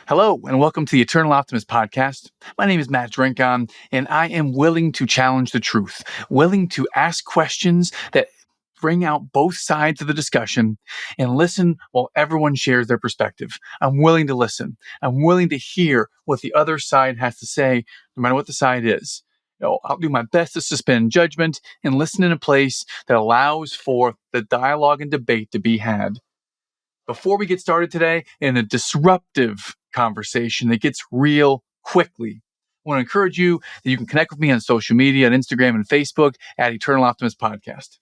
Hello, and welcome to the Eternal Optimist podcast. My name is Matt Drinkon, and I am willing to challenge the truth, willing to ask questions that bring out both sides of the discussion and listen while everyone shares their perspective. I'm willing to listen. I'm willing to hear what the other side has to say, no matter what the side is. I'll do my best to suspend judgment and listen in a place that allows for the dialogue and debate to be had. Before we get started today in a disruptive conversation that gets real quickly, I want to encourage you that you can connect with me on social media, on Instagram and Facebook at Eternal Optimist Podcast.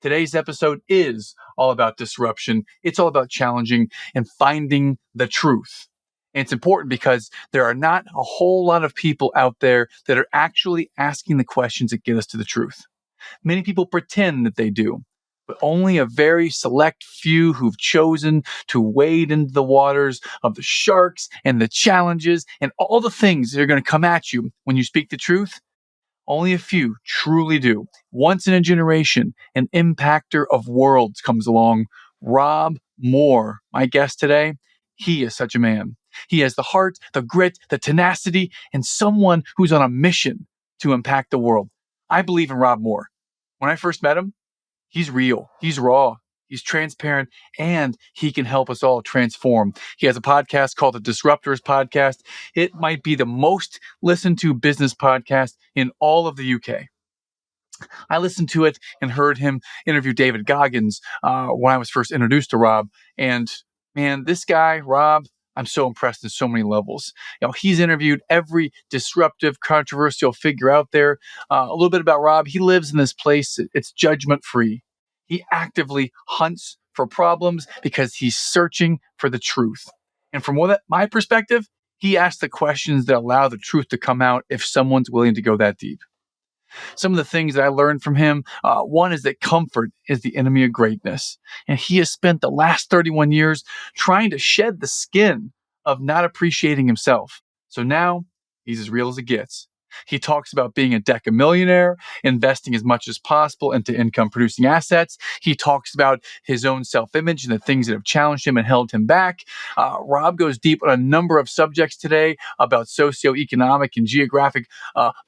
Today's episode is all about disruption. It's all about challenging and finding the truth. And it's important because there are not a whole lot of people out there that are actually asking the questions that get us to the truth. Many people pretend that they do, but only a very select few who've chosen to wade into the waters of the sharks and the challenges and all the things that are going to come at you when you speak the truth. Only a few truly do. Once in a generation, an impactor of worlds comes along. Rob Moore, my guest today, he is such a man. He has the heart, the grit, the tenacity, and someone who's on a mission to impact the world. I believe in Rob Moore. When I first met him, he's real, he's raw, he's transparent, and he can help us all transform. He has a podcast called the Disruptors Podcast. It might be the most listened to business podcast in all of the UK. I listened to it and heard him interview David Goggins when I was first introduced to Rob. And man, this guy, Rob, I'm so impressed in so many levels. He's interviewed every disruptive, controversial figure out there. A little bit about Rob. He lives in this place. It's judgment free. He actively hunts for problems because he's searching for the truth. And from my perspective, he asks the questions that allow the truth to come out if someone's willing to go that deep. Some of the things that I learned from him, one is that comfort is the enemy of greatness. And he has spent the last 31 years trying to shed the skin of not appreciating himself. So now he's as real as it gets. He talks about being a decamillionaire, investing as much as possible into income producing assets. He talks about his own self-image and the things that have challenged him and held him back. Rob goes deep on a number of subjects today about socioeconomic and geographic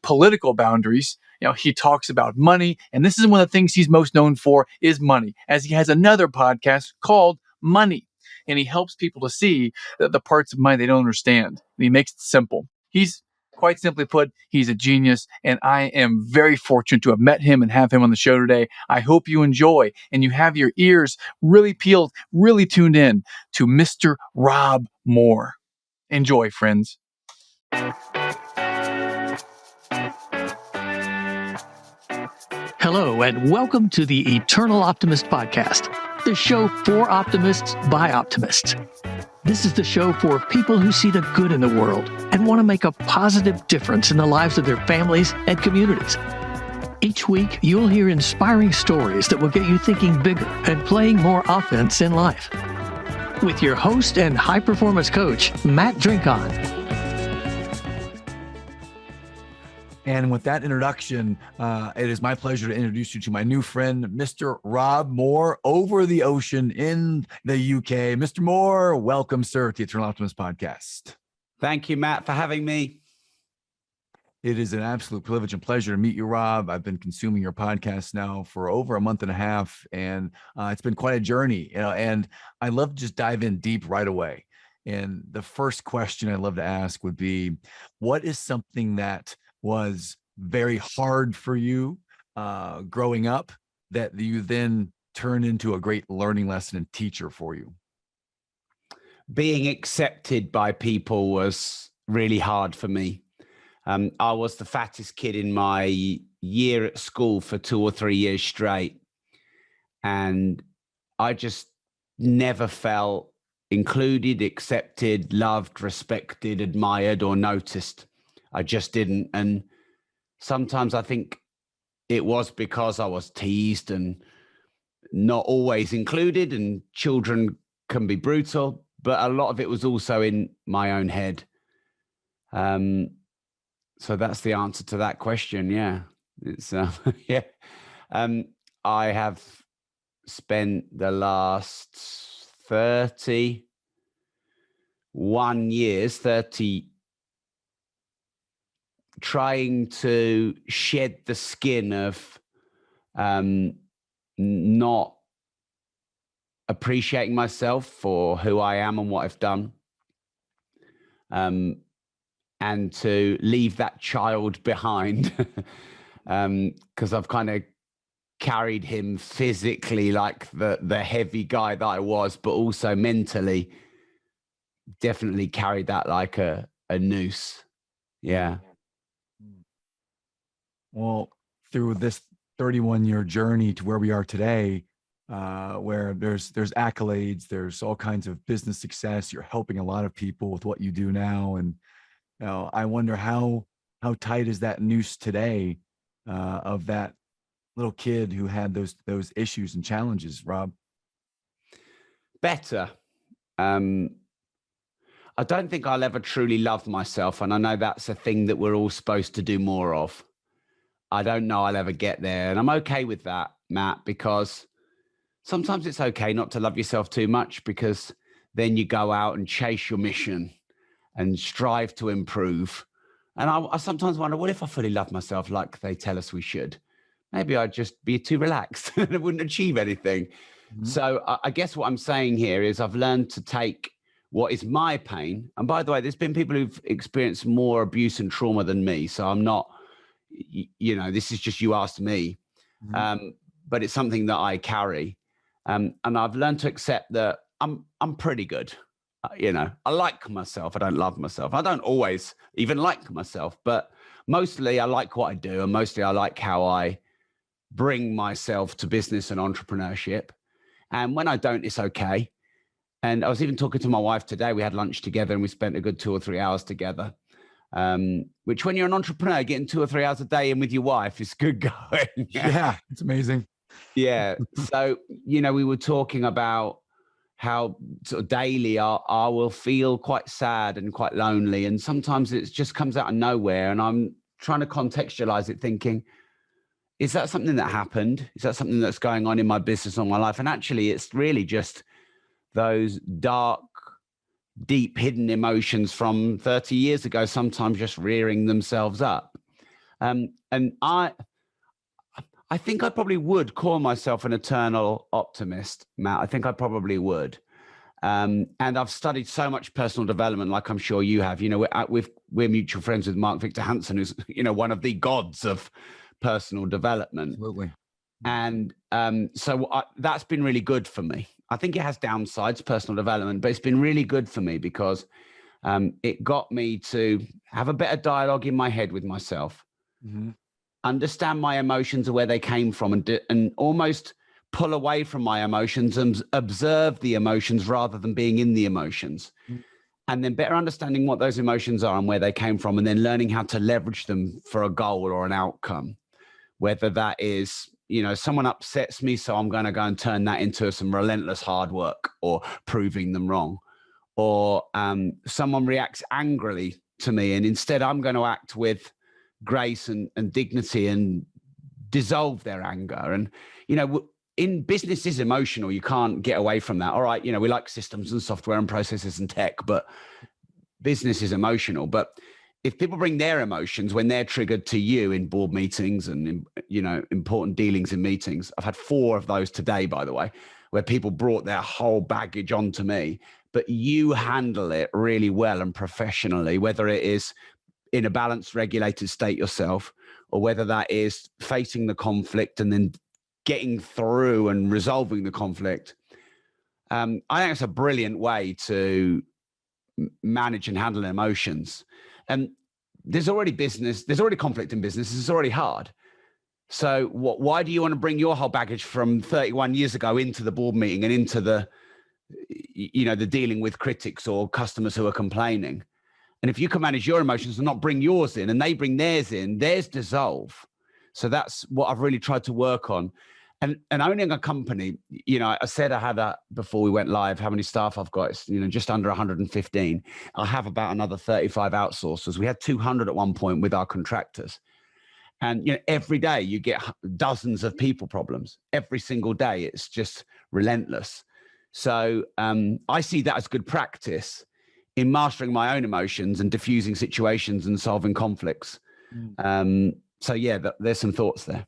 political boundaries. He talks about money, and this is one of the things he's most known for is money, as he has another podcast called Money, and he helps people to see the parts of money they don't understand. And he makes it simple. He's quite simply put, he's a genius, and I am very fortunate to have met him and have him on the show today. I hope you enjoy and you have your ears really peeled, really tuned in to Mr. Rob Moore. Enjoy, friends. Hello, and welcome to the Eternal Optimist Podcast, the show for optimists by optimists. This is the show for people who see the good in the world and want to make a positive difference in the lives of their families and communities. Each week, you'll hear inspiring stories that will get you thinking bigger and playing more offense in life. With your host and high-performance coach, Matt Drinkon. And with that introduction, it is my pleasure to introduce you to my new friend, Mr. Rob Moore, over the ocean in the UK. Mr. Moore, welcome, sir, to the Eternal Optimist Podcast. Thank you, Matt, for having me. It is an absolute privilege and pleasure to meet you, Rob. I've been consuming your podcast now for over a month and a half, and it's been quite a journey. And I love to just dive in deep right away. And the first question I'd love to ask would be, what is something that was very hard for you growing up that you then turned into a great learning lesson and teacher for you? Being accepted by people was really hard for me. I was the fattest kid in my year at school for 2 or 3 years straight. And I just never felt included, accepted, loved, respected, admired, or noticed. I just didn't. And sometimes I think it was because I was teased and not always included, and children can be brutal, but a lot of it was also in my own head. So that's the answer to that question. Yeah. It's yeah. I have spent the last 30 31 years, 30, trying to shed the skin of not appreciating myself for who I am and what I've done, and to leave that child behind, because I've kind of carried him physically like the heavy guy that I was, but also mentally definitely carried that like a noose. Yeah. Well, through this 31-year journey to where we are today, where there's accolades, there's all kinds of business success. You're helping a lot of people with what you do now, and I wonder how tight is that noose today of that little kid who had those issues and challenges, Rob? Better. I don't think I'll ever truly love myself, and I know that's a thing that we're all supposed to do more of. I don't know I'll ever get there, and I'm okay with that, Matt, because sometimes it's okay not to love yourself too much, because then you go out and chase your mission and strive to improve. And I sometimes wonder, what if I fully love myself like they tell us we should? Maybe I'd just be too relaxed and I wouldn't achieve anything. Mm-hmm. So I guess what I'm saying here is I've learned to take what is my pain. And by the way, there's been people who've experienced more abuse and trauma than me. So I'm not, this is just, you asked me. Mm-hmm. But it's something that I carry. And I've learned to accept that I'm pretty good. I like myself. I don't love myself. I don't always even like myself, but mostly I like what I do. And mostly I like how I bring myself to business and entrepreneurship. And when I don't, it's okay. And I was even talking to my wife today. We had lunch together and we spent a good 2 or 3 hours together, which when you're an entrepreneur, getting 2 or 3 hours a day in with your wife is good going. Yeah, it's amazing. Yeah. So, we were talking about how sort of daily I will feel quite sad and quite lonely. And sometimes it just comes out of nowhere. And I'm trying to contextualize it thinking, is that something that happened? Is that something that's going on in my business or my life? And actually, it's really just those dark, deep, hidden emotions from 30 years ago, sometimes just rearing themselves up. And I think I probably would call myself an eternal optimist, Matt. I think I probably would. And I've studied so much personal development, like I'm sure you have. We're mutual friends with Mark Victor Hansen, who's, one of the gods of personal development. Absolutely. And so that's been really good for me. I think it has downsides, personal development, but it's been really good for me because it got me to have a better dialogue in my head with myself, mm-hmm. understand my emotions and where they came from, and almost pull away from my emotions and observe the emotions rather than being in the emotions. Mm-hmm. And then better understanding what those emotions are and where they came from, and then learning how to leverage them for a goal or an outcome, whether that is, someone upsets me, so I'm going to go and turn that into some relentless hard work or proving them wrong. Or someone reacts angrily to me, and instead I'm going to act with grace and dignity and dissolve their anger. And, in business is emotional. You can't get away from that. All right, we like systems and software and processes and tech, but business is emotional. But if people bring their emotions when they're triggered to you in board meetings and, important dealings in meetings, I've had 4 of those today, by the way, where people brought their whole baggage onto me, but you handle it really well and professionally, whether it is in a balanced, regulated state yourself, or whether that is facing the conflict and then getting through and resolving the conflict. I think it's a brilliant way to manage and handle emotions. And there's already conflict in business. It's already hard. So why do you want to bring your whole baggage from 31 years ago into the board meeting and into the dealing with critics or customers who are complaining? And if you can manage your emotions and not bring yours in, and they bring theirs in, theirs dissolve. So that's what I've really tried to work on. And owning a company, I said I had before we went live, how many staff I've got, it's, just under 115. I have about another 35 outsourcers. We had 200 at one point with our contractors. And, every day you get dozens of people problems. Every single day, it's just relentless. So I see that as good practice in mastering my own emotions and diffusing situations and solving conflicts. So yeah, there's some thoughts there.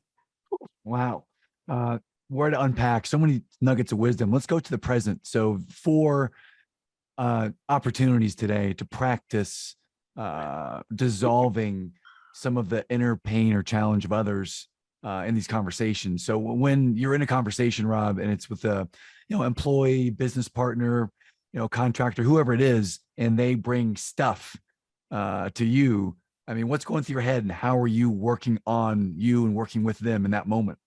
Wow. Where to unpack so many nuggets of wisdom. Let's go to the present. So 4 opportunities today to practice dissolving some of the inner pain or challenge of others in these conversations. So when you're in a conversation, Rob, and it's with a employee, business partner, contractor, whoever it is, and they bring stuff to you, I mean, what's going through your head, and how are you working on you and working with them in that moment?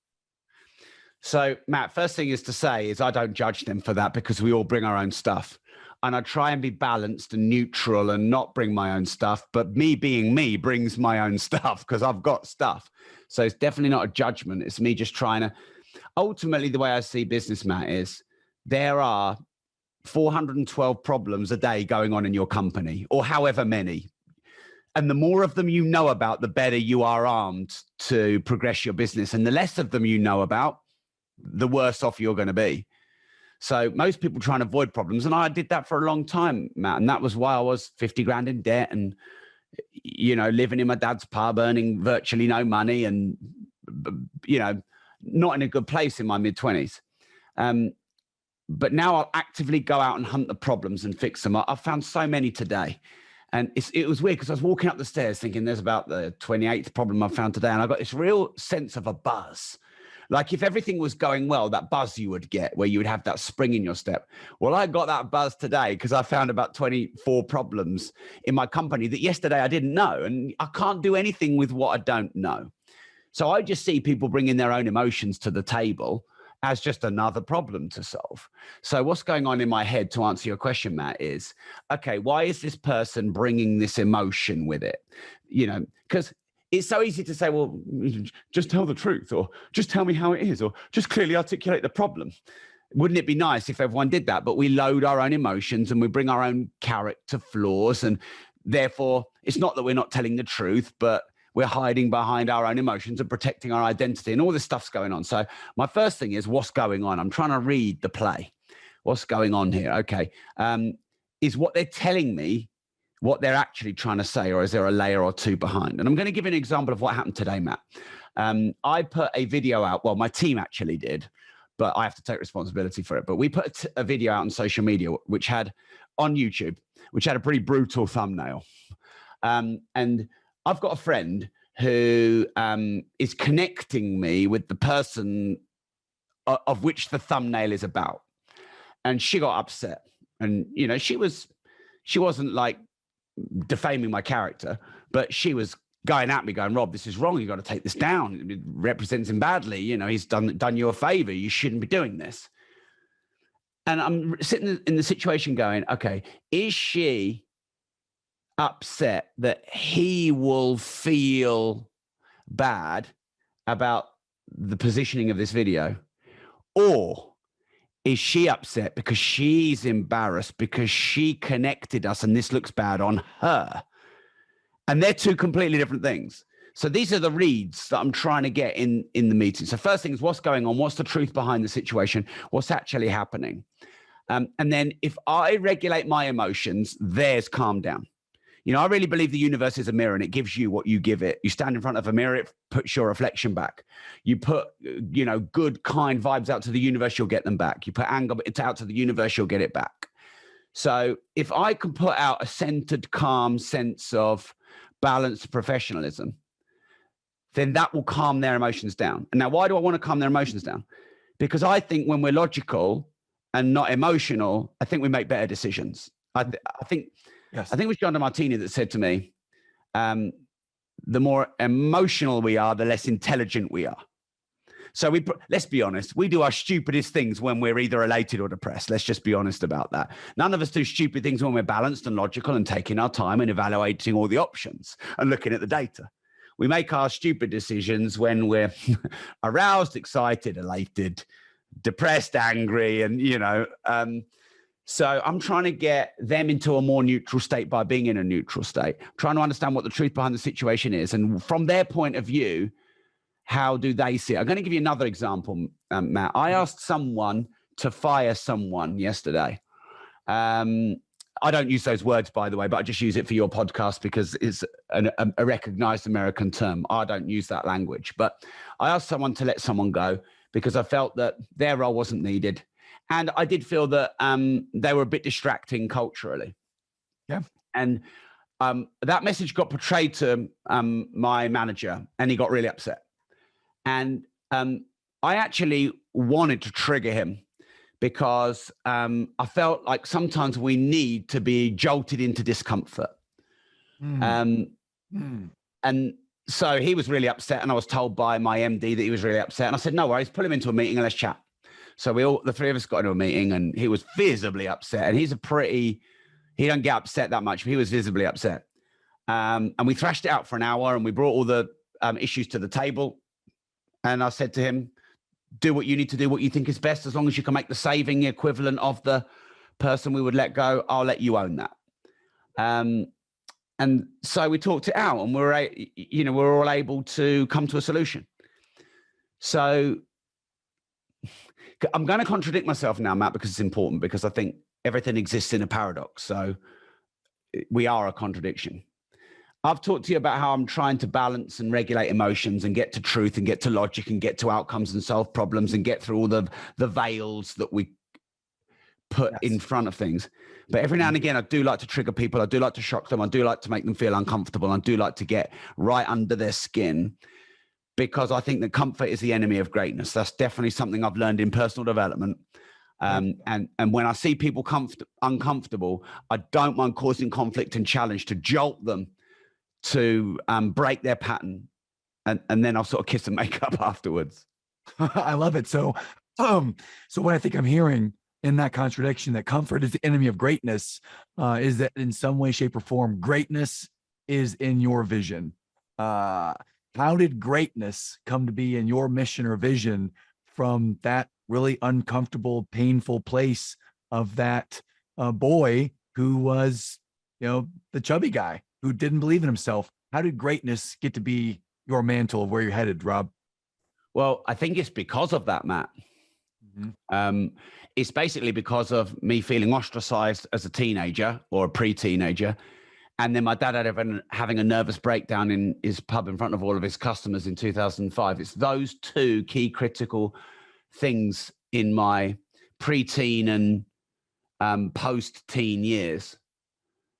So, Matt, first thing is to say is I don't judge them for that, because we all bring our own stuff. And I try and be balanced and neutral and not bring my own stuff. But me being me brings my own stuff, because I've got stuff. So it's definitely not a judgment. It's me just trying to, ultimately, the way I see business, Matt, is there are 412 problems a day going on in your company, or however many. And the more of them you know about, the better you are armed to progress your business. And the less of them you know about, the worse off you're going to be. So most people try and avoid problems. And I did that for a long time, Matt. And that was why I was 50 grand in debt and, living in my dad's pub, earning virtually no money and, not in a good place in my mid-20s. But now I'll actively go out and hunt the problems and fix them. I've found so many today. And it was weird, because I was walking up the stairs thinking there's about the 28th problem I found today. And I got this real sense of a buzz. Like if everything was going well, that buzz you would get where you would have that spring in your step. Well, I got that buzz today because I found about 24 problems in my company that yesterday I didn't know. And I can't do anything with what I don't know. So I just see people bringing their own emotions to the table as just another problem to solve. So what's going on in my head, to answer your question, Matt, is, okay, why is this person bringing this emotion with it? Because it's so easy to say, well, just tell the truth, or just tell me how it is, or just clearly articulate the problem. Wouldn't it be nice if everyone did that? But we load our own emotions and we bring our own character flaws. And therefore, it's not that we're not telling the truth, but we're hiding behind our own emotions and protecting our identity, and all this stuff's going on. So my first thing is, what's going on? I'm trying to read the play. What's going on here? Okay. Is what they're telling me what they're actually trying to say, or is there a layer or two behind? And I'm going to give you an example of what happened today, Matt. I put a video out. Well, my team actually did, but I have to take responsibility for it. But we put a video out on social media, on YouTube, which had a pretty brutal thumbnail. And I've got a friend who is connecting me with the person of which the thumbnail is about. And she got upset. And, she wasn't like defaming my character, but she was going at me going, Rob, this is wrong. You got to take this down. It represents him badly. He's done you a favor. You shouldn't be doing this. And I'm sitting in the situation going, okay, is she upset that he will feel bad about the positioning of this video? Or is she upset because she's embarrassed because she connected us and this looks bad on her? And they're two completely different things. So these are the reads that I'm trying to get in the meeting. So first thing is, what's going on? What's the truth behind the situation? What's actually happening? And then if I regulate my emotions, there's calm down. I really believe the universe is a mirror and it gives you what you give it. You stand in front of a mirror, it puts your reflection back. You put, good, kind vibes out to the universe, you'll get them back. You put anger out to the universe, you'll get it back. So if I can put out a centered, calm sense of balanced professionalism, then that will calm their emotions down. And now, why do I want to calm their emotions down? Because I think when we're logical and not emotional, I think we make better decisions. I think it was John DeMartini that said to me, the more emotional we are, the less intelligent we are. So let's be honest, we do our stupidest things when we're either elated or depressed. Let's just be honest about that. None of us do stupid things when we're balanced and logical and taking our time and evaluating all the options and looking at the data. We make our stupid decisions when we're aroused, excited, elated, depressed, angry, and, so I'm trying to get them into a more neutral state by being in a neutral state, trying to understand what the truth behind the situation is. And from their point of view, how do they see it? I'm going to give you another example, Matt. I asked someone to fire someone yesterday. And I don't use those words, by the way, but I just use it for your podcast because it's a recognized American term. I don't use that language, but I asked someone to let someone go because I felt that their role wasn't needed. And I did feel that they were a bit distracting culturally. Yeah. And that message got portrayed to my manager, and he got really upset. And I actually wanted to trigger him because I felt like sometimes we need to be jolted into discomfort. And so he was really upset, and I was told by my MD that he was really upset. And I said, no worries, pull him into a meeting and let's chat. So the three of us got into a meeting, and he was visibly upset. And he don't get upset that much, but he was visibly upset. And we thrashed it out for an hour, and we brought all the issues to the table. And I said to him, do what you need to do, what you think is best. As long as you can make the saving equivalent of the person we would let go, I'll let you own that. And so we talked it out, and we're all able to come to a solution. So I'm going to contradict myself now, Matt, because it's important, because I think everything exists in a paradox. So we are a contradiction. I've talked to you about how I'm trying to balance and regulate emotions and get to truth and get to logic and get to outcomes and solve problems and get through all the veils that we put in front of things. But every now and again, I do like to trigger people. I do like to shock them. I do like to make them feel uncomfortable. I do like to get right under their skin, because I think that comfort is the enemy of greatness. That's definitely something I've learned in personal development. And when I see people uncomfortable, I don't mind causing conflict and challenge to jolt them, to break their pattern, and then I'll sort of kiss and make up afterwards. I love it. So what I think I'm hearing in that contradiction, that comfort is the enemy of greatness, is that in some way, shape, or form, greatness is in your vision. How did greatness come to be in your mission or vision from that really uncomfortable, painful place of that boy who was, the chubby guy who didn't believe in himself? How did greatness get to be your mantle of where you're headed, Rob? Well, I think it's because of that, Matt. It's basically because of me feeling ostracized as a teenager or a pre-teenager. And then my dad having a nervous breakdown in his pub in front of all of his customers in 2005. It's those two key critical things in my pre-teen and post-teen years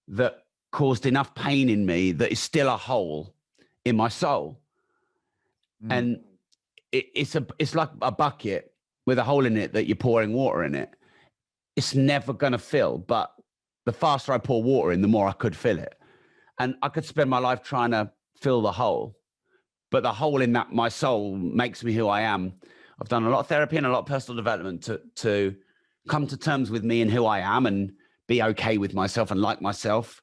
that caused enough pain in me that is still a hole in my soul. And it's like a bucket with a hole in it that you're pouring water in it. It's never going to fill, but the faster I pour water in, the more I could fill it. And I could spend my life trying to fill the hole, but the hole in that, my soul, makes me who I am. I've done a lot of therapy and a lot of personal development to come to terms with me and who I am and be okay with myself and like myself.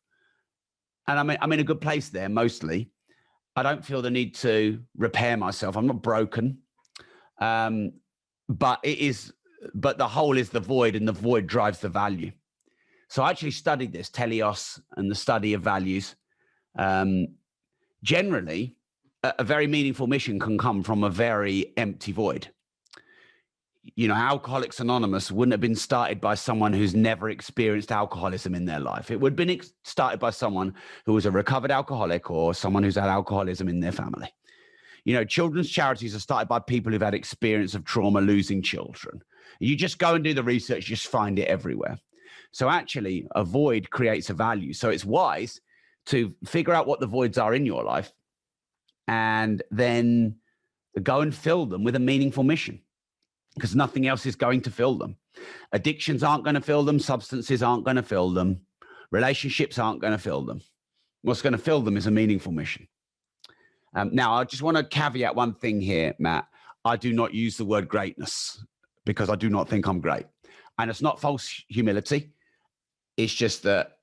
And I'm in a good place there, mostly. I don't feel the need to repair myself. I'm not broken. But the hole is the void, and the void drives the value. So I actually studied this, teleos, and the study of values. Generally, a very meaningful mission can come from a very empty void. Alcoholics Anonymous wouldn't have been started by someone who's never experienced alcoholism in their life. It would have been started by someone who was a recovered alcoholic or someone who's had alcoholism in their family. Children's charities are started by people who've had experience of trauma, losing children. You just go and do the research, you just find it everywhere. So actually, a void creates a value. So it's wise to figure out what the voids are in your life and then go and fill them with a meaningful mission, because nothing else is going to fill them. Addictions aren't going to fill them. Substances aren't going to fill them. Relationships aren't going to fill them. What's going to fill them is a meaningful mission. Now, I just want to caveat one thing here, Matt. I do not use the word greatness because I do not think I'm great. And it's not false humility. It's just that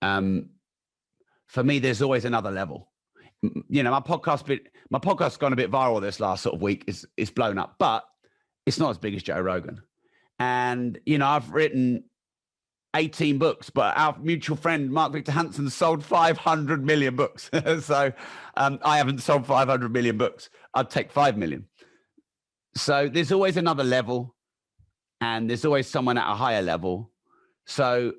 for me, there's always another level. My podcast's gone a bit viral this last sort of week. It's blown up, but it's not as big as Joe Rogan. And, I've written 18 books, but our mutual friend, Mark Victor Hansen, sold 500 million books. So I haven't sold 500 million books. I'd take 5 million. So there's always another level, and there's always someone at a higher level. So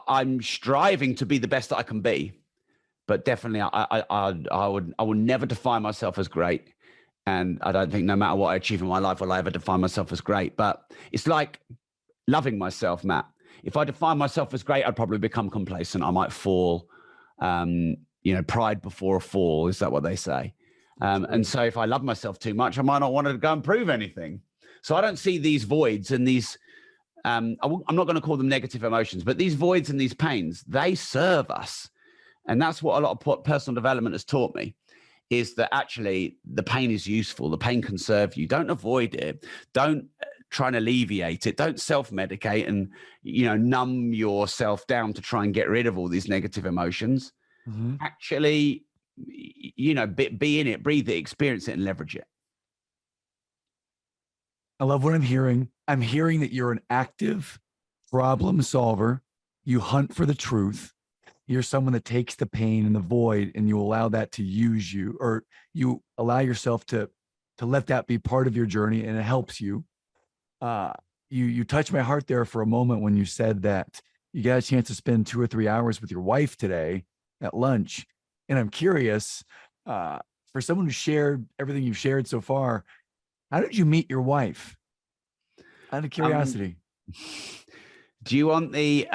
I'm striving to be the best that I can be, but definitely I would never define myself as great. And I don't think no matter what I achieve in my life, will I ever define myself as great. But it's like loving myself, Matt. If I define myself as great, I'd probably become complacent. I might fall. Pride before a fall. Is that what they say? And so if I love myself too much, I might not want to go and prove anything. So I don't see these voids and these, I'm not going to call them negative emotions, but these voids and these pains, they serve us. And that's what a lot of personal development has taught me, is that actually the pain is useful. The pain can serve you. Don't avoid it. Don't try and alleviate it. Don't self-medicate and, numb yourself down to try and get rid of all these negative emotions. Mm-hmm. Actually, be in it, breathe it, experience it, and leverage it. I love what I'm hearing. I'm hearing that you're an active problem solver. You hunt for the truth. You're someone that takes the pain and the void, and you allow that to use you, or you allow yourself to let that be part of your journey, and it helps you. You touched my heart there for a moment when you said that you got a chance to spend 2 or 3 hours with your wife today at lunch. And I'm curious, for someone who shared everything you've shared so far, how did you meet your wife? Out of curiosity. Do you want the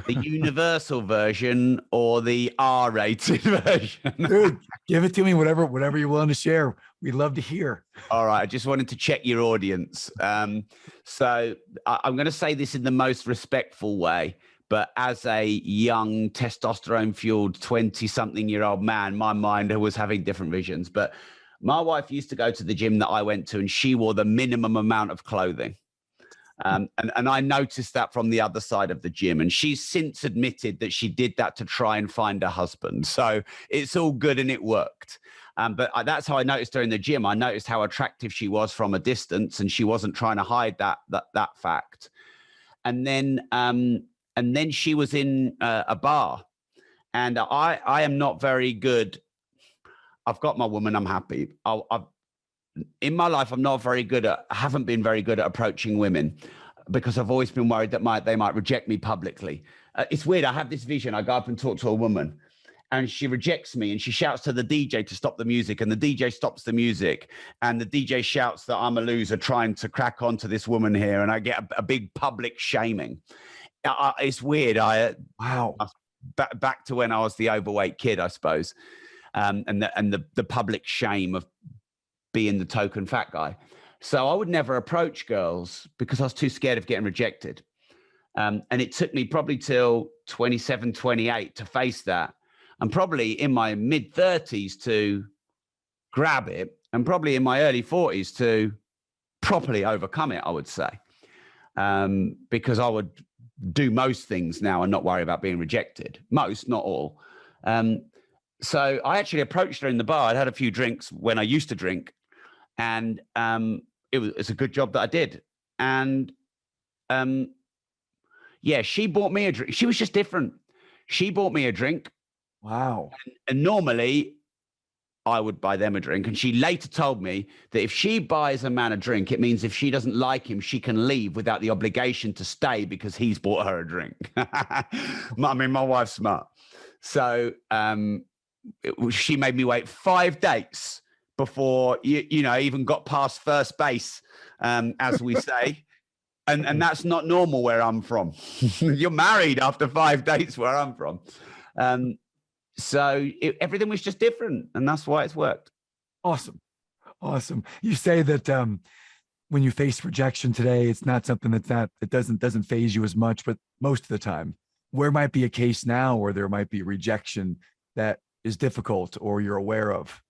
universal version or the R-rated version? Dude, give it to me, whatever you're willing to share. We'd love to hear. All right. I just wanted to check your audience. So I'm going to say this in the most respectful way, but as a young testosterone-fueled 20-something-year-old man, my mind was having different visions. But my wife used to go to the gym that I went to, and she wore the minimum amount of clothing. And I noticed that from the other side of the gym. And she's since admitted that she did that to try and find a husband. So it's all good and it worked. But that's how I noticed her in the gym. I noticed how attractive she was from a distance, and she wasn't trying to hide that fact. And then she was in a bar, and I am not very good. I've got my woman. I'm happy. In my life, I haven't been very good at approaching women, because I've always been worried that they might reject me publicly. It's weird. I have this vision. I go up and talk to a woman, and she rejects me, and she shouts to the DJ to stop the music, and the DJ stops the music, and the DJ shouts that I'm a loser trying to crack onto this woman here, and I get a big public shaming. It's weird. Wow. Back to when I was the overweight kid, I suppose, and the public shame of being the token fat guy. So I would never approach girls because I was too scared of getting rejected. And it took me probably till 27, 28 to face that. And probably in my mid 30s to grab it, and probably in my early 40s to properly overcome it, I would say. Because I would do most things now and not worry about being rejected. Most, not all. So I actually approached her in the bar. I'd had a few drinks when I used to drink. And it's a good job that I did. And she bought me a drink. She was just different. She bought me a drink. Wow. And normally I would buy them a drink. And she later told me that if she buys a man a drink, it means if she doesn't like him, she can leave without the obligation to stay because he's bought her a drink. I mean, my wife's smart. So she made me wait 5 dates before I even got past first base, as we say. And that's not normal where I'm from. You're married after 5 dates where I'm from. So everything was just different, and that's why it's worked. Awesome. You say that when you face rejection today, it's not something that doesn't phase you as much, but most of the time, where might be a case now where there might be rejection that is difficult or you're aware of?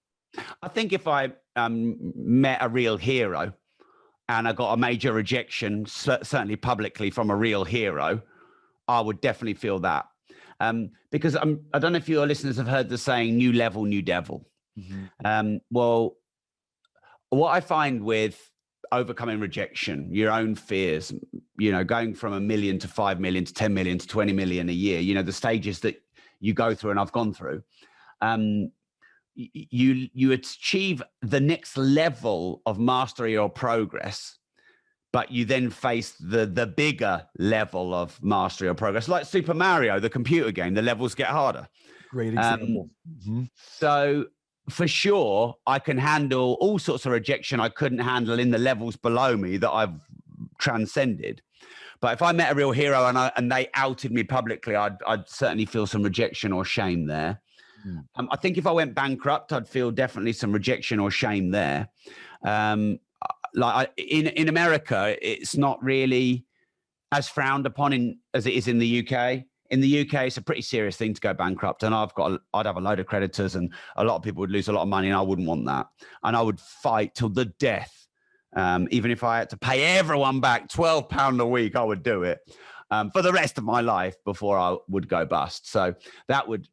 I think if I met a real hero and I got a major rejection, certainly publicly from a real hero, I would definitely feel that. Because I don't know if your listeners have heard the saying, new level, new devil. Mm-hmm. Well, what I find with overcoming rejection, your own fears, going from 1 million to 5 million to 10 million to 20 million a year, the stages that you go through and I've gone through, you achieve the next level of mastery or progress but you then face the bigger level of mastery or progress, like Super Mario, the computer game. The levels get harder. Great example. So for sure, I can handle all sorts of rejection I couldn't handle in the levels below me that I've transcended. But if I met a real hero and they outed me publicly, I'd certainly feel some rejection or shame there. I think if I went bankrupt, I'd feel definitely some rejection or shame there. In America, it's not really as frowned upon as it is in the UK. In the UK, it's a pretty serious thing to go bankrupt, and I'd have a load of creditors, and a lot of people would lose a lot of money, and I wouldn't want that. And I would fight till the death. Even if I had to pay everyone back £12 a week, I would do it for the rest of my life before I would go bust. So that would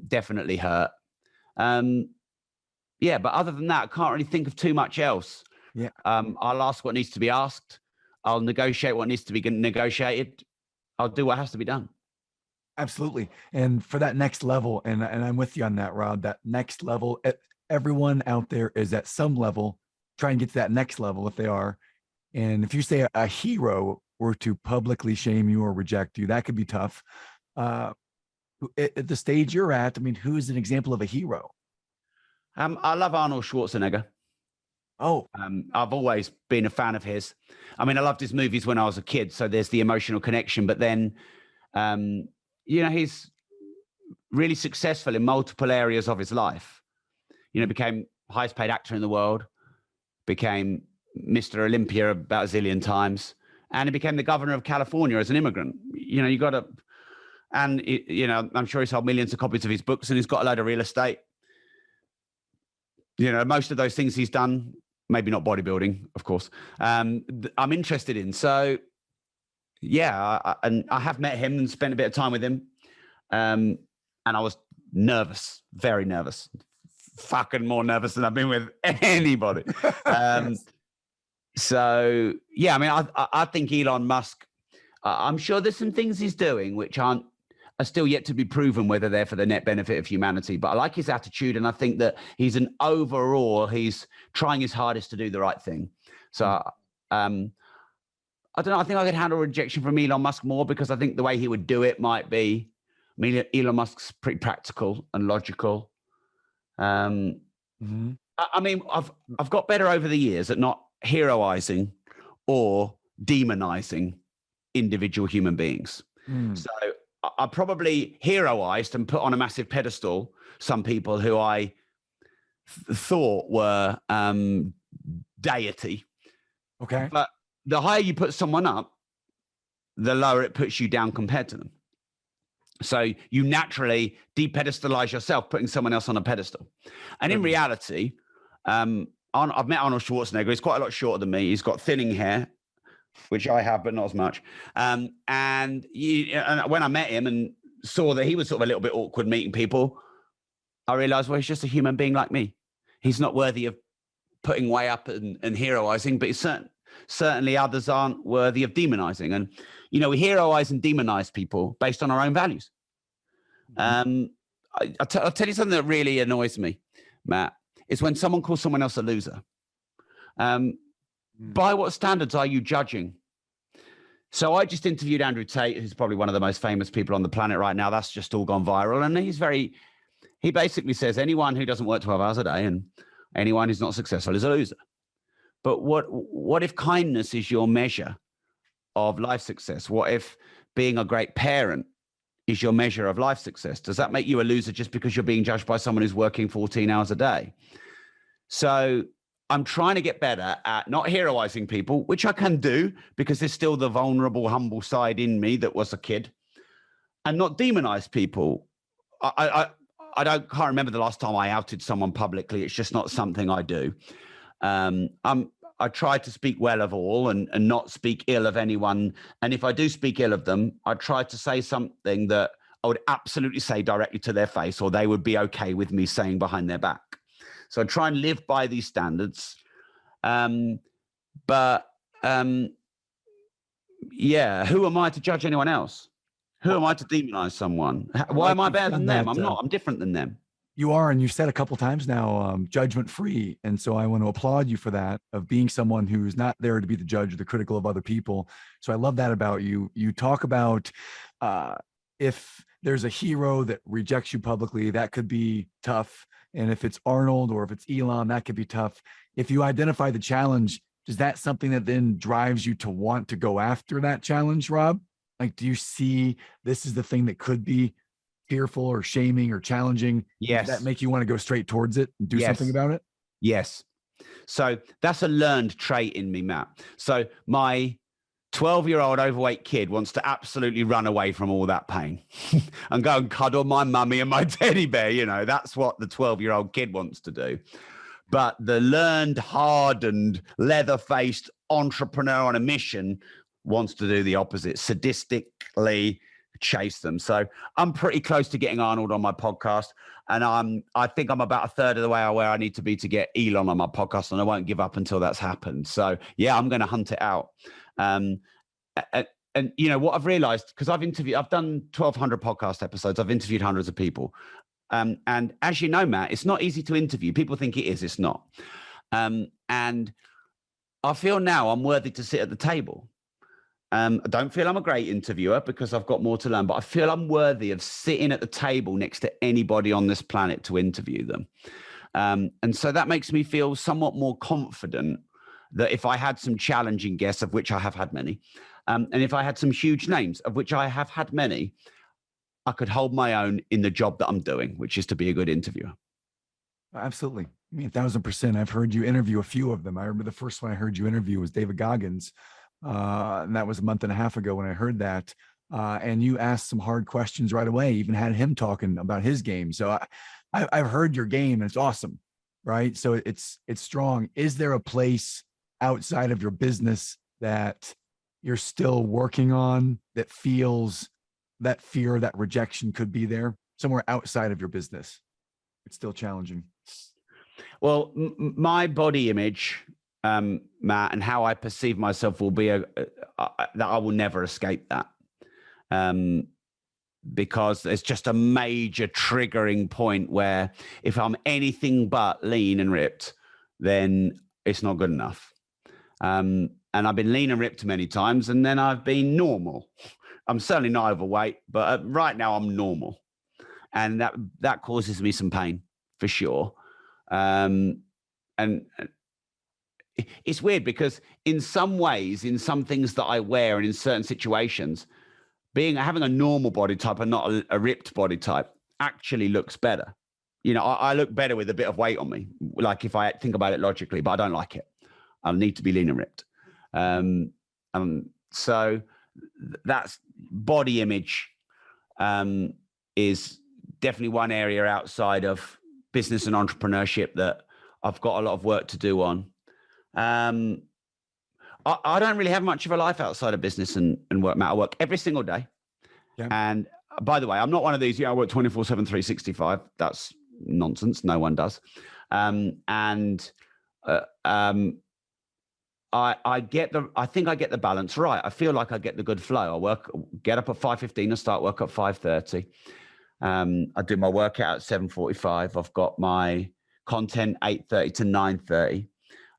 definitely hurt. But other than that, I can't really think of too much else. Yeah. I'll ask what needs to be asked. I'll negotiate what needs to be negotiated. I'll do what has to be done. Absolutely. And for that next level, and I'm with you on that, Rob, that next level, everyone out there is at some level trying to get to that next level if they are. And if you say a hero were to publicly shame you or reject you, that could be tough. At the stage you're at, I mean, who is an example of a hero? I love Arnold Schwarzenegger. Oh, I've always been a fan of his. I mean, I loved his movies when I was a kid, so there's the emotional connection. But then, he's really successful in multiple areas of his life. Became highest paid actor in the world, became Mr. Olympia about a zillion times, and he became the governor of California as an immigrant. You got to, and I'm sure he sold millions of copies of his books, and he's got a load of real estate. Most of those things he's done, maybe not bodybuilding, of course, I'm interested in. So, and I have met him and spent a bit of time with him. And I was nervous, very nervous, fucking more nervous than I've been with anybody. So, I think Elon Musk, I'm sure there's some things he's doing which are still yet to be proven whether they're for the net benefit of humanity. But I like his attitude, and I think that he's trying his hardest to do the right thing. So I don't know. I think I could handle rejection from Elon Musk more because I think the way he would do it might be, Elon Musk's pretty practical and logical. I mean, I've got better over the years at not heroizing or demonizing individual human beings. So I probably heroized and put on a massive pedestal some people who I thought were deity. okay. But the higher you put someone up, the lower it puts you down compared to them. So you naturally depedestalize yourself, putting someone else on a pedestal. And in reality, I've met Arnold Schwarzenegger. He's quite a lot shorter than me. He's got thinning hair, which I have, but not as much. And when I met him and saw that he was sort of a little bit awkward meeting people, I realized, well, he's just a human being like me. He's not worthy of putting way up and heroizing, but certainly others aren't worthy of demonizing. And, we heroize and demonize people based on our own values. I'll tell you something that really annoys me, Matt, is when someone calls someone else a loser. By what standards are you judging? So I just interviewed Andrew Tate, who's probably one of the most famous people on the planet right now. That's just all gone viral. And he basically says anyone who doesn't work 12 hours a day and anyone who's not successful is a loser. But what if kindness is your measure of life success? What if being a great parent is your measure of life success? Does that make you a loser just because you're being judged by someone who's working 14 hours a day? So I'm trying to get better at not heroizing people, which I can do because there's still the vulnerable, humble side in me that was a kid, and not demonize people. I can't remember the last time I outed someone publicly. It's just not something I do. I try to speak well of all and not speak ill of anyone. And if I do speak ill of them, I try to say something that I would absolutely say directly to their face, or they would be okay with me saying behind their back. So I try and live by these standards. Who am I to judge anyone else? Who am I to demonize someone? Why am I better than them? I'm not. I'm different than them. You are, and you've said a couple times now, judgment free. And so I want to applaud you for that, of being someone who's not there to be the judge or the critical of other people. So I love that about you. You talk about if there's a hero that rejects you publicly, that could be tough. And if it's Arnold or if it's Elon, that could be tough. If you identify the challenge, is that something that then drives you to want to go after that challenge, Rob? Like, do you see this is the thing that could be fearful or shaming or challenging? Yes. Does that make you want to go straight towards it and do Yes. something about it? Yes. So that's a learned trait in me, Matt. So my 12-year-old overweight kid wants to absolutely run away from all that pain and go and cuddle my mummy and my teddy bear. You know, that's what the 12-year-old kid wants to do. But the learned, hardened, leather-faced entrepreneur on a mission wants to do the opposite, sadistically chase them. So I'm pretty close to getting Arnold on my podcast. And I think I'm about a third of the way where I need to be to get Elon on my podcast, and I won't give up until that's happened. So yeah, I'm going to hunt it out. And you know what I've realized, because I've done 1,200 podcast episodes. I've interviewed hundreds of people. And as you know, Matt, it's not easy to interview. People think it is, it's not. And I feel now I'm worthy to sit at the table. I don't feel I'm a great interviewer because I've got more to learn, but I feel I'm worthy of sitting at the table next to anybody on this planet to interview them. And so that makes me feel somewhat more confident that if I had some challenging guests, of which I have had many, and if I had some huge names, of which I have had many, I could hold my own in the job that I'm doing, which is to be a good interviewer. Absolutely. I mean, 1,000%. I've heard you interview a few of them. I remember the first one I heard you interview was David Goggins. And that was a month and a half ago when I heard that. And you asked some hard questions right away, even had him talking about his game. So I've heard your game and it's awesome. Right. So it's strong. Is there a place outside of your business that you're still working on that feels that fear, that rejection could be there somewhere outside of your business? It's still challenging. Well, my body image, Matt, and how I perceive myself will be that I will never escape that. Because there's just a major triggering point where if I'm anything but lean and ripped, then it's not good enough. And I've been lean and ripped many times, and then I've been normal. I'm certainly not overweight, but right now I'm normal. And that causes me some pain for sure. And it's weird because in some ways, in some things that I wear and in certain situations, having a normal body type and not a ripped body type actually looks better. You know, I look better with a bit of weight on me, like if I think about it logically, but I don't like it. I need to be lean and ripped. So that's body image is definitely one area outside of business and entrepreneurship that I've got a lot of work to do on. I don't really have much of a life outside of business and work, Matt. I work every single day. Yeah. And by the way, I'm not one of these, I work 24/7, 365. That's nonsense. No one does. I think I get the balance right. I feel like I get the good flow. I get up at 5:15 and start work at 5:30. I do my workout at 7:45. I've got my content 8:30 to 9:30.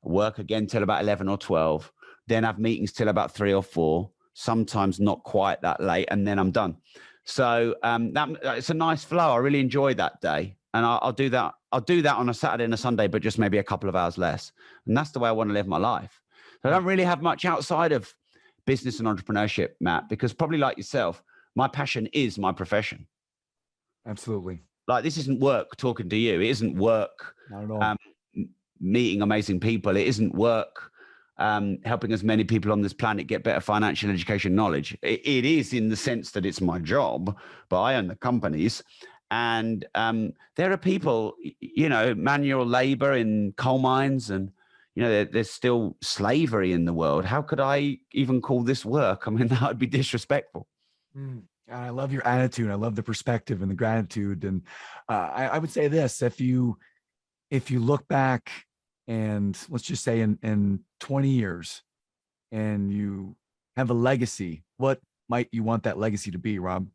I work again till about 11 or 12. Then have meetings till about 3 or 4. Sometimes not quite that late, and then I'm done. So it's a nice flow. I really enjoy that day, and I'll do that. I'll do that on a Saturday and a Sunday, but just maybe a couple of hours less. And that's the way I want to live my life. So I don't really have much outside of business and entrepreneurship, Matt, because probably like yourself, my passion is my profession. Absolutely. Like this isn't work talking to you. It isn't work. Not at all. Meeting amazing people. It isn't work helping as many people on this planet get better financial education knowledge. It is in the sense that it's my job, but I own the companies. And there are people, manual labor in coal mines, and, there's still slavery in the world. How could I even call this work? I mean, that would be disrespectful. I love your attitude. I love the perspective and the gratitude. And I would say this, if you look back and let's just say in 20 years and you have a legacy, what might you want that legacy to be, Rob?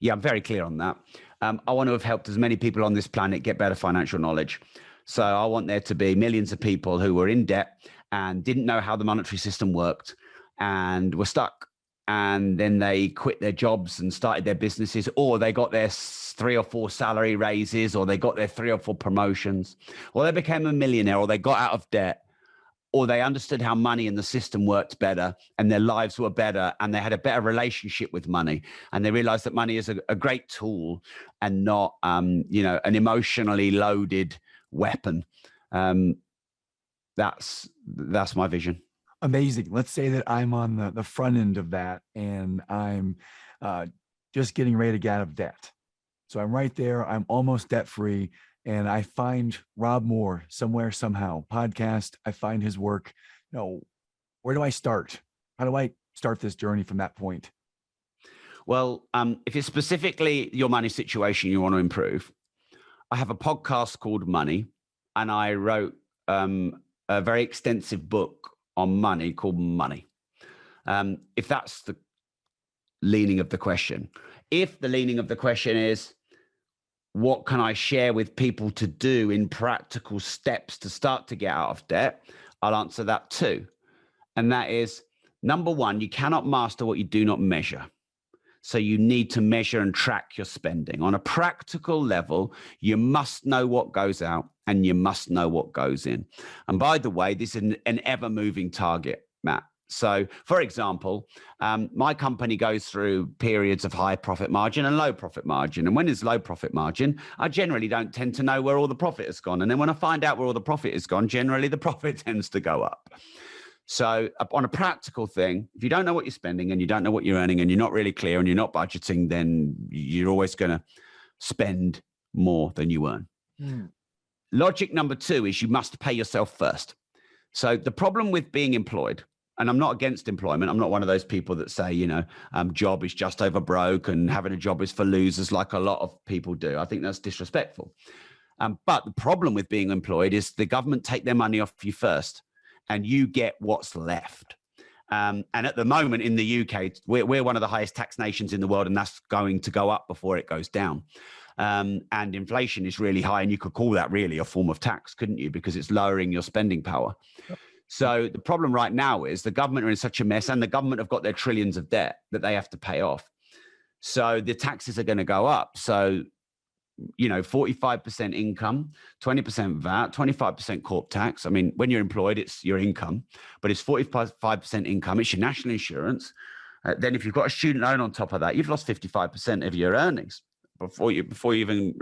Yeah, I'm very clear on that. I want to have helped as many people on this planet get better financial knowledge. So I want there to be millions of people who were in debt and didn't know how the monetary system worked and were stuck. And then they quit their jobs and started their businesses, or they got their 3 or 4 salary raises, or they got their 3 or 4 promotions, or they became a millionaire, or they got out of debt, or they understood how money in the system worked better and their lives were better and they had a better relationship with money. And they realized that money is a great tool and not, an emotionally loaded weapon. That's my vision. Amazing. Let's say that I'm on the front end of that and I'm just getting ready to get out of debt. So I'm right there. I'm almost debt free. And I find Rob Moore somewhere, somehow, podcast. I find his work. Where do I start? How do I start this journey from that point? Well, if it's specifically your money situation you want to improve, I have a podcast called Money, and I wrote a very extensive book on money called Money. If that's the leaning of the question. If the leaning of the question is, what can I share with people to do in practical steps to start to get out of debt? I'll answer that too. And that is, number one, you cannot master what you do not measure. So you need to measure and track your spending. On a practical level, you must know what goes out and you must know what goes in. And by the way, this is an ever-moving target, Matt. So, for example, my company goes through periods of high profit margin and low profit margin. And when there's low profit margin, I generally don't tend to know where all the profit has gone. And then when I find out where all the profit has gone, generally the profit tends to go up. So on a practical thing, if you don't know what you're spending and you don't know what you're earning and you're not really clear and you're not budgeting, then you're always going to spend more than you earn. Logic number 2 is you must pay yourself first. So the problem with being employed, and I'm not against employment. I'm not one of those people that say, job is just over broke and having a job is for losers like a lot of people do. I think that's disrespectful. But the problem with being employed is the government take their money off you first and you get what's left. And at the moment in the UK, we're one of the highest tax nations in the world, and that's going to go up before it goes down. And inflation is really high, and you could call that really a form of tax, couldn't you? Because it's lowering your spending power. So the problem right now is the government are in such a mess, and the government have got their trillions of debt that they have to pay off. So the taxes are going to go up. So, 45% income, 20% VAT, 25% corp tax. I mean, when you're employed, it's your income, but it's 45% income. It's your national insurance. Then if you've got a student loan on top of that, you've lost 55% of your earnings before you even,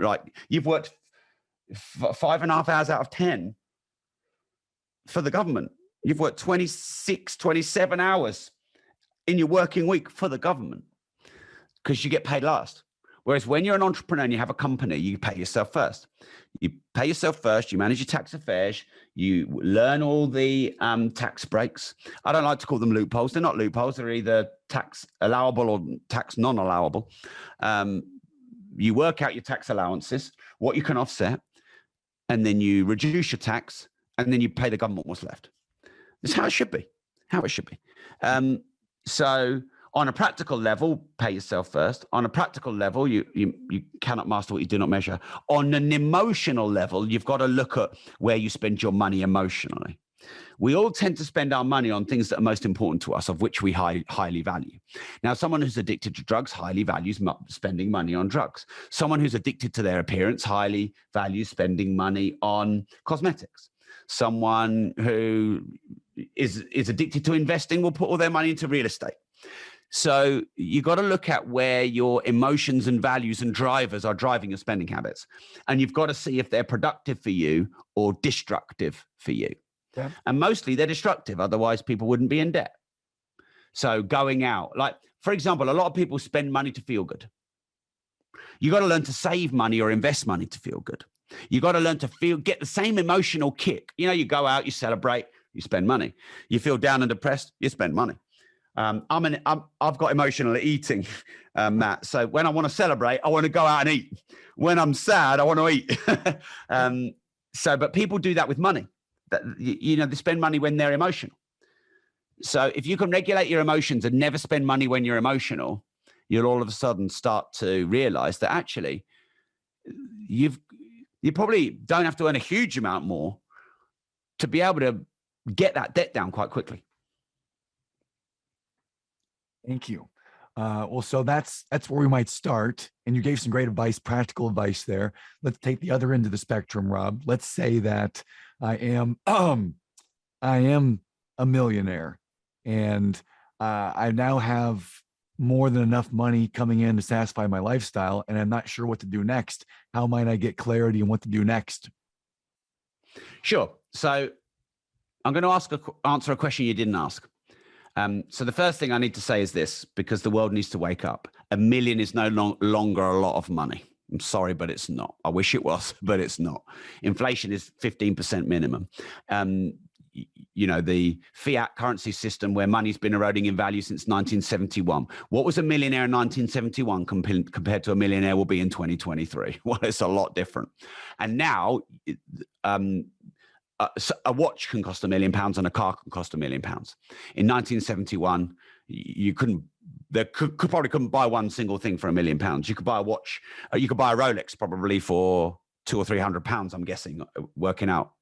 you've worked 5.5 hours out of 10 for the government. You've worked 26, 27 hours in your working week for the government because you get paid last. Whereas when you're an entrepreneur and you have a company, you pay yourself first. You pay yourself first, you manage your tax affairs, you learn all the tax breaks. I don't like to call them loopholes. They're not loopholes. They're either tax allowable or tax non-allowable. You work out your tax allowances, what you can offset, and then you reduce your tax, and then you pay the government what's left. It's how it should be, So on a practical level, pay yourself first. On a practical level, you cannot master what you do not measure. On an emotional level, you've got to look at where you spend your money emotionally. We all tend to spend our money on things that are most important to us, of which we highly value. Now, someone who's addicted to drugs highly values spending money on drugs. Someone who's addicted to their appearance highly values spending money on cosmetics. Someone who is addicted to investing will put all their money into real estate. So you got to look at where your emotions and values and drivers are driving your spending habits. And you've got to see if they're productive for you or destructive for you. Yeah. And mostly they're destructive. Otherwise, people wouldn't be in debt. So going out, like, for example, a lot of people spend money to feel good. You got to learn to save money or invest money to feel good. You got to learn to get the same emotional kick. You go out, you celebrate, you spend money. You feel down and depressed, you spend money. I've got emotional eating, Matt. So when I want to celebrate, I want to go out and eat. When I'm sad, I want to eat. But people do that with money. They spend money when they're emotional. So if you can regulate your emotions and never spend money when you're emotional, you'll all of a sudden start to realize that actually you probably don't have to earn a huge amount more to be able to get that debt down quite quickly. Thank you. Well, so that's where we might start. And you gave some great advice, practical advice there. Let's take the other end of the spectrum, Rob. Let's say that I am a millionaire, and I now have more than enough money coming in to satisfy my lifestyle, and I'm not sure what to do next. How might I get clarity on what to do next? Sure. So I'm going to answer a question you didn't ask. So the first thing I need to say is this, because the world needs to wake up. $1 million is no longer a lot of money. I'm sorry, but it's not. I wish it was, but it's not. Inflation is 15% minimum. The fiat currency system where money's been eroding in value since 1971. What was a millionaire in 1971 compared to a millionaire will be in 2023? Well, it's a lot different. And now a watch can cost £1 million and a car can cost £1 million. In 1971, you probably couldn't buy one single thing for £1 million. You could buy a watch, you could buy a Rolex probably for £200 or £300, I'm guessing, working out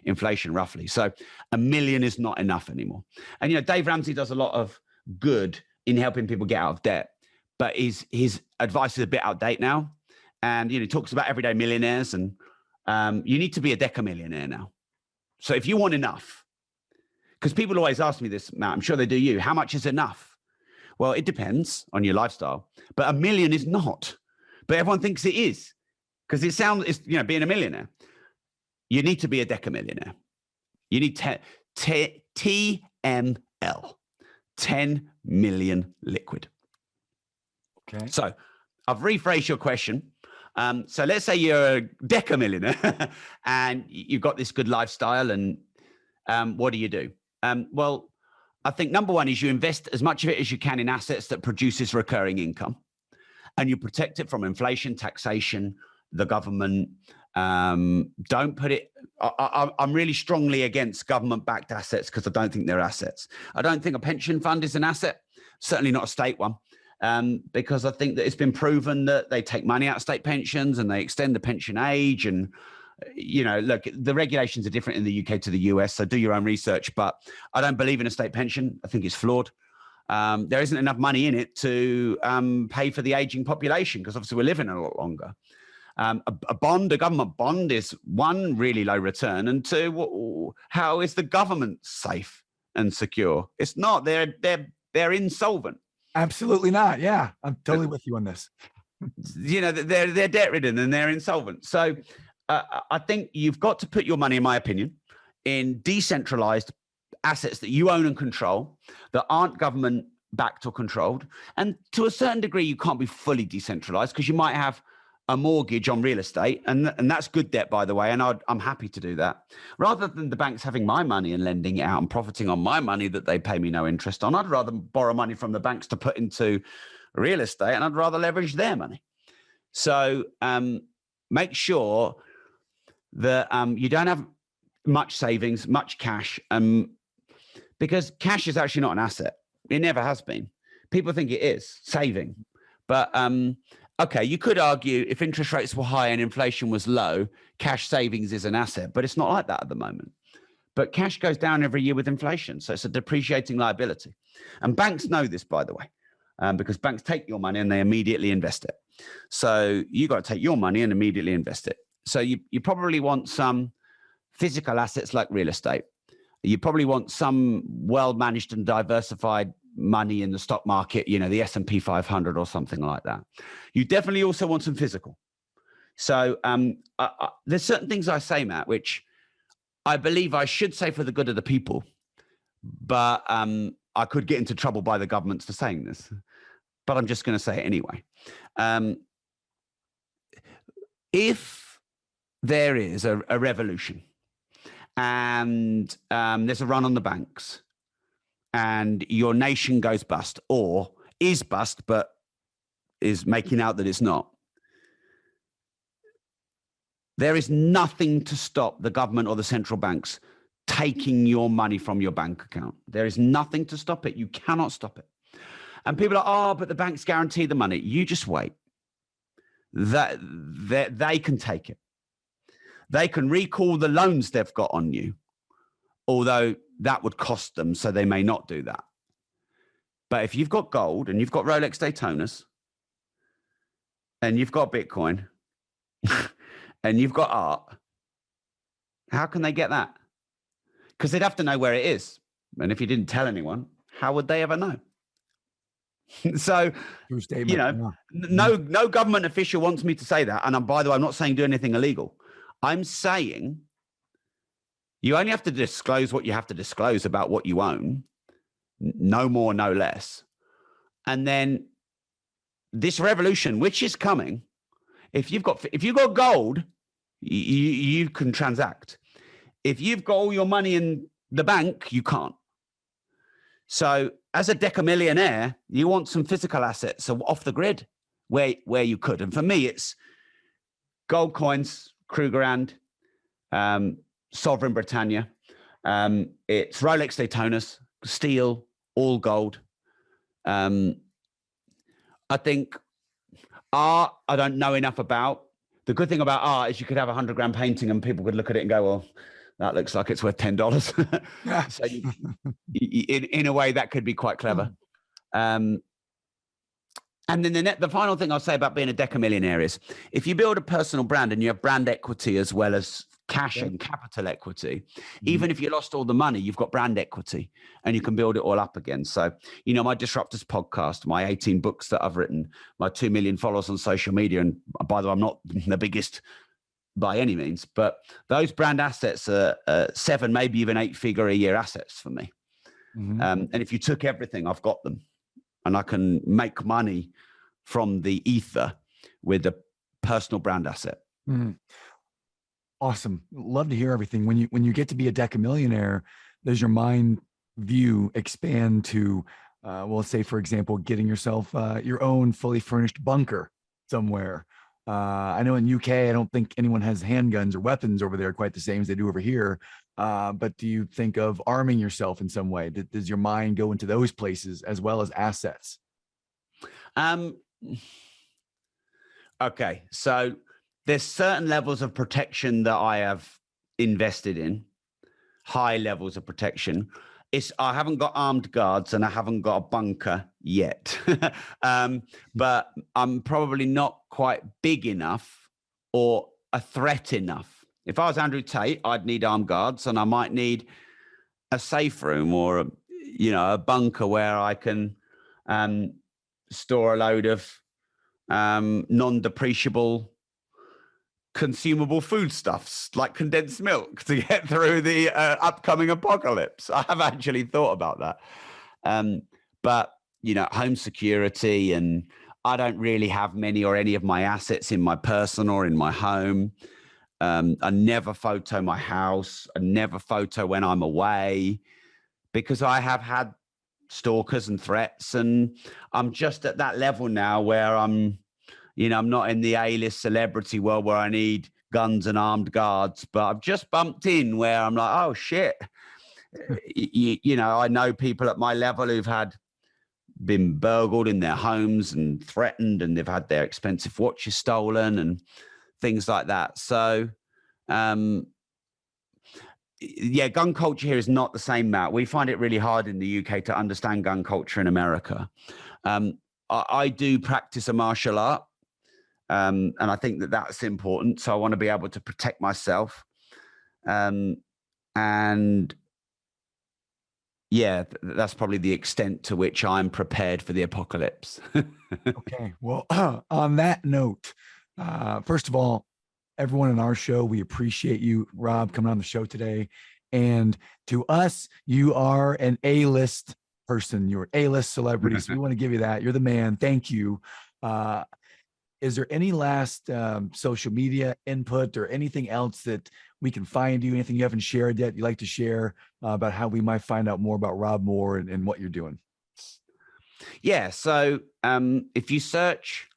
inflation roughly. So $1 million is not enough anymore. And Dave Ramsey does a lot of good in helping people get out of debt, but his advice is a bit outdated now. And he talks about everyday millionaires, and you need to be a decamillionaire now. So if you want enough, because people always ask me this, Matt, I'm sure they do you, how much is enough? Well, it depends on your lifestyle, but $1 million is not. But everyone thinks it is, because it's being a millionaire. You need to be a decamillionaire. You need TML, 10 million liquid. Okay. So I've rephrased your question. So let's say you're a decamillionaire and you've got this good lifestyle, and what do? Well, I think number one is you invest as much of it as you can in assets that produces recurring income, and you protect it from inflation, taxation, the government. Don't put it. I'm really strongly against government-backed assets because I don't think they're assets. I don't think a pension fund is an asset, certainly not a state one. Because I think that it's been proven that they take money out of state pensions and they extend the pension age. And, look, the regulations are different in the UK to the US, so do your own research. But I don't believe in a state pension. I think it's flawed. There isn't enough money in it to pay for the aging population, because obviously we're living a lot longer. A government bond is one, really low return, and two, how is the government safe and secure? It's not. They're insolvent. Absolutely not. Yeah, I'm totally with you on this. They're debt ridden and they're insolvent. So I think you've got to put your money, in my opinion, in decentralized assets that you own and control, that aren't government backed or controlled. And to a certain degree, you can't be fully decentralized, because you might have a mortgage on real estate, and that's good debt, by the way, and I'm happy to do that. Rather than the banks having my money and lending it out and profiting on my money that they pay me no interest on, I'd rather borrow money from the banks to put into real estate, and I'd rather leverage their money. So make sure that you don't have much savings, much cash, because cash is actually not an asset. It never has been. People think it is saving, but okay, you could argue if interest rates were high and inflation was low, cash savings is an asset, but it's not like that at the moment. But cash goes down every year with inflation, so it's a depreciating liability. And banks know this, by the way, because banks take your money and they immediately invest it. So you got to take your money and immediately invest it. So you probably want some physical assets like real estate. You probably want some well-managed and diversified money in the stock market, the S&P 500 or something like that. You definitely also want some physical. So there's certain things I say, Matt, which I believe I should say for the good of the people, but I could get into trouble by the governments for saying this, but I'm just going to say it anyway. If there is a revolution and there's a run on the banks, and your nation goes bust, or is bust, but is making out that it's not, there is nothing to stop the government or the central banks taking your money from your bank account. There is nothing to stop it. You cannot stop it. And people are, oh, but the banks guarantee the money. You just wait. That they can take it. They can recall the loans they've got on you, although that would cost them, so they may not do that. But if you've got gold and you've got Rolex Daytonas and you've got Bitcoin and you've got art, how can they get that? Because they'd have to know where it is. And if you didn't tell anyone, how would they ever know? So, True statement. you know, no government official wants me to say that. And by the way, I'm not saying do anything illegal. I'm saying you only have to disclose what you have to disclose about what you own. No more, no less. And then this revolution, which is coming, if you've got gold, you can transact. If you've got all your money in the bank, you can't. So as a decamillionaire, you want some physical assets off the grid where you could. And for me, it's gold coins, Krugerrand, Sovereign Britannia. It's Rolex Daytonas, steel, all gold. I think art, I don't know enough about. The good thing about art is you could have a 100-grand painting and people could look at it and go, well, that looks like it's worth $10. So in a way, that could be quite clever. And then the final thing I'll say about being a decamillionaire is if you build a personal brand and you have brand equity as well as cash and capital equity, even if you lost all the money, you've got brand equity and you can build it all up again. So, you know, my Disruptors podcast, my 18 books that I've written, my 2 million followers on social media. And by the way, I'm not the biggest by any means, but those brand assets are 7, maybe even 8-figure a year assets for me. And if you took everything, I've got them and I can make money from the ether with a personal brand asset. Awesome. Love to hear everything. When you get to be a decamillionaire, does your mind view expand to, well, let's say, for example, getting yourself your own fully furnished bunker somewhere? I know in UK, I don't think anyone has handguns or weapons over there quite the same as they do over here. But do you think of arming yourself in some way? Does your mind go into those places as well as assets? Okay, so there's certain levels of protection that I have invested in, high levels of protection. I haven't got armed guards and I haven't got a bunker yet, but I'm probably not quite big enough or a threat enough. If I was Andrew Tate, I'd need armed guards and I might need a safe room or a bunker where I can store a load of non-depreciable consumable foodstuffs like condensed milk to get through the upcoming apocalypse. I have actually thought about that. But, home security, and I don't really have many or any of my assets in my person or in my home. I never photo my house. I never photo when I'm away because I have had stalkers and threats, and I'm just at that level now where I'm not in the A-list celebrity world where I need guns and armed guards, but I've just bumped in where I'm like, oh shit. I know people at my level who've been burgled in their homes and threatened, and they've had their expensive watches stolen and things like that. So, gun culture here is not the same, Matt. We find it really hard in the UK to understand gun culture in America. I do practice a martial art. And I think that's important. So I want to be able to protect myself. That's probably the extent to which I'm prepared for the apocalypse. Okay. Well, on that note, first of all, everyone in our show, we appreciate you, Rob, coming on the show today. And to us, you are an A-list person. You're an A-list celebrity. So we want to give you that. You're the man. Thank you. Is there any last social media input or anything else that we can find you? Anything you haven't shared yet you'd like to share about how we might find out more about Rob Moore and what you're doing? Yeah. So if you search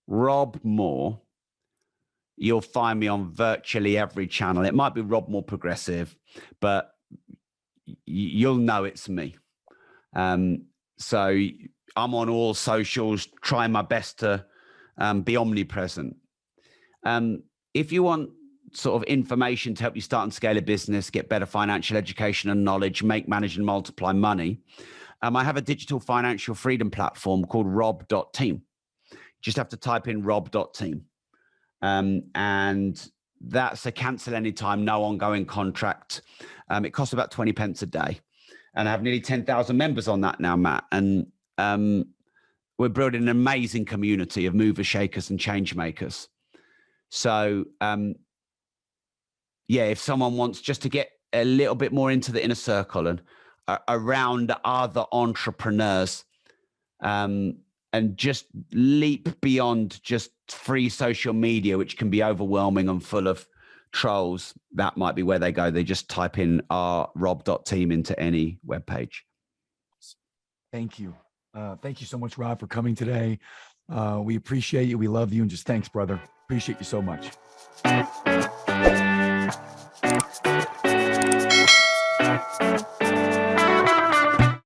Rob Moore, you'll find me on virtually every channel. It might be Rob Moore Progressive, but you'll know it's me. So I'm on all socials, trying my best to be omnipresent. If you want sort of information to help you start and scale a business, get better financial education and knowledge, make, manage, and multiply money, I have a digital financial freedom platform called rob.team. Just have to type in rob.team. And that's a cancel anytime, no ongoing contract. It costs about 20 pence a day. And I have nearly 10,000 members on that now, Matt. And we're building an amazing community of movers, shakers, and change makers. So, yeah, if someone wants just to get a little bit more into the inner circle and around other entrepreneurs, and just leap beyond just free social media, which can be overwhelming and full of trolls, that might be where they go. They just type in our rob.team into any webpage. Thank you. Thank you so much, Rob, for coming today. We appreciate you. We love you. And just thanks, brother. Appreciate you so much.